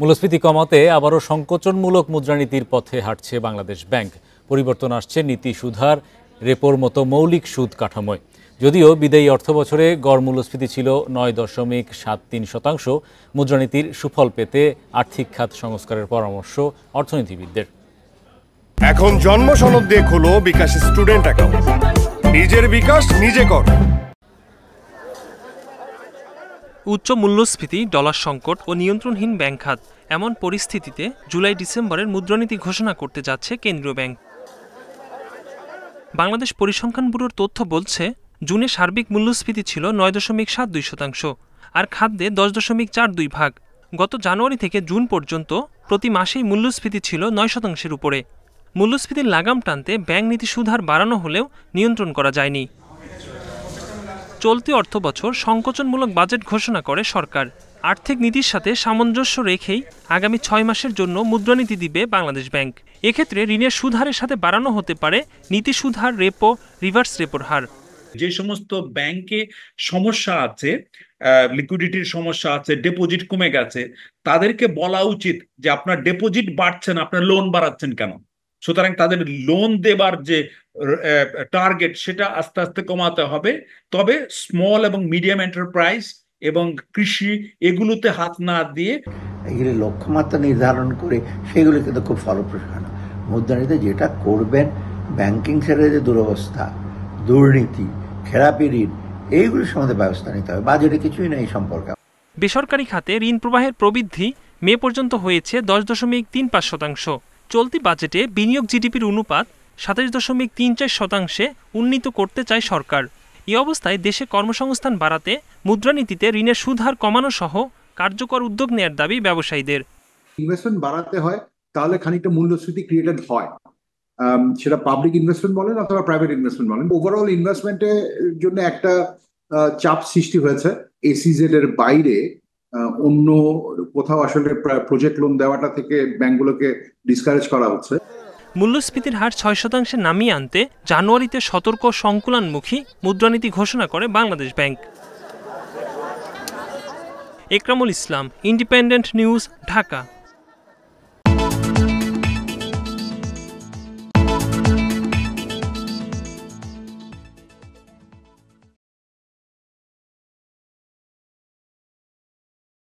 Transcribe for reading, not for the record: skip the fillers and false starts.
মূল্যস্ফীতি কমাতে আবারও সংকোচনমূলক মুদ্রানীতির পথে হাঁটছে বাংলাদেশ ব্যাংক। পরিবর্তন আসছে নীতি সুধার, রেপোর মতো মৌলিক সুদ কাঠামোয়। যদিও বিদায়ী অর্থবছরে গড় মূল্যস্ফীতি ছিল ৯.৭৩%, মুদ্রানীতির সুফল পেতে আর্থিক খাত সংস্কারের পরামর্শ অর্থনীতিবিদদের। এখন জন্ম সনদ দিয়ে খোলো বিকাশ স্টুডেন্ট অ্যাকাউন্ট। নিজের বিকাশ নিজে কর। উচ্চ মূল্যস্ফীতি, ডলার সংকট ও নিয়ন্ত্রণহীন ব্যাংক খাত, এমন পরিস্থিতিতে জুলাই-ডিসেম্বরের মুদ্রানীতি ঘোষণা করতে যাচ্ছে কেন্দ্রীয় ব্যাংক। বাংলাদেশ পরিসংখ্যান ব্যুরোর তথ্য বলছে, জুনে সার্বিক মূল্যস্ফীতি ছিল ৯.৭২%, আর খাদ্যে 10.42%। গত জানুয়ারি থেকে জুন পর্যন্ত প্রতি মাসেই মূল্যস্ফীতি ছিল ৯%-এর উপরে। মূল্যস্ফীতির লাগাম টানতে ব্যাংক নীতি সুদহার বাড়ানো হলেও নিয়ন্ত্রণ করা যায়নি। চলতি অর্থবছর সংকোচনমূলক বাজেট ঘোষণা করে সরকার। আর্থিক নীতির সাথে সামঞ্জস্য রেখেই আগামী ৬ মাসের জন্য মুদ্রানীতি দিবে বাংলাদেশ ব্যাংক। এক্ষেত্রে ঋণের সুদহারের সাথে বাড়ানো হতে পারে নীতি সুদহার, রেপো, রিভার্স রেপোর হার। যে সমস্ত ব্যাংকে সমস্যা আছে, লিকুইডিটির সমস্যা আছে, ডিপোজিট কমে গেছে, তাদেরকে বলা উচিত যে আপনার ডিপোজিট বাড়ছেন, আপনার লোন বাড়াচ্ছেন কেন। সুতরাং তাদের লোন দেবার যে টার্গেট সেটা আস্তে আস্তে কমাতে হবে। তবে স্মল এবং মিডিয়াম এন্টারপ্রাইজ এবং কৃষি এগুলোতে হাত না দিয়ে এগুলি লক্ষ্যমাত্রা নির্ধারণ করে সেগুলো কিন্তু খুব ফলপ্রসূ হয় না। মুদ্রানীতিতে যেটা করবেন, ব্যাংকিং সেক্টরে যে দুরবস্থা, দুর্নীতি, খেলাপি ঋণ, এইগুলির সম্বন্ধে ব্যবস্থা নিতে হবে। বাজেটে কিছুই নেই সম্পর্কে। বেসরকারি খাতে ঋণ প্রবাহের প্রবৃদ্ধি মে পর্যন্ত হয়েছে 10.35%। চলতি বাজেটে বিনিয়োগ জিডিপির অনুপাত 27.34%-এ উন্নীত করতে চায় সরকার। এই অবস্থায় দেশে কর্মসংস্থান বাড়াতে মুদ্রানীতিতে ঋণের সুদহার কমানো সহ কার্যকর উদ্যোগ নেয়ার দাবি ব্যবসায়ীদের। ইনভেস্টমেন্ট বাড়াতে হয়, তাহলে খানিকটা মূল্যস্ফীতি ক্রিয়েটেড হয়, সেটা পাবলিক ইনভেস্টমেন্ট বলেন অথবা প্রাইভেট ইনভেস্টমেন্ট বলেন। ওভারঅল ইনভেস্টমেন্টের জন্য একটা চাপ সৃষ্টি হয়েছে। এসিজেড এর বাইরে অন্য কোথাও আসলে প্রজেক্ট লোন দেওয়াটা থেকে ব্যাংকগুলোকে ডিসকারেজ করা হচ্ছে। মূল্যস্ফীতির হার 6%-এ নামিয়ে আনতে জানুয়ারিতে সতর্ক সংকুলানমুখী মুদ্রানীতি ঘোষণা করে বাংলাদেশ ব্যাংক। একরামুল ইসলাম, ইন্ডিপেন্ডেন্ট নিউজ, ঢাকা।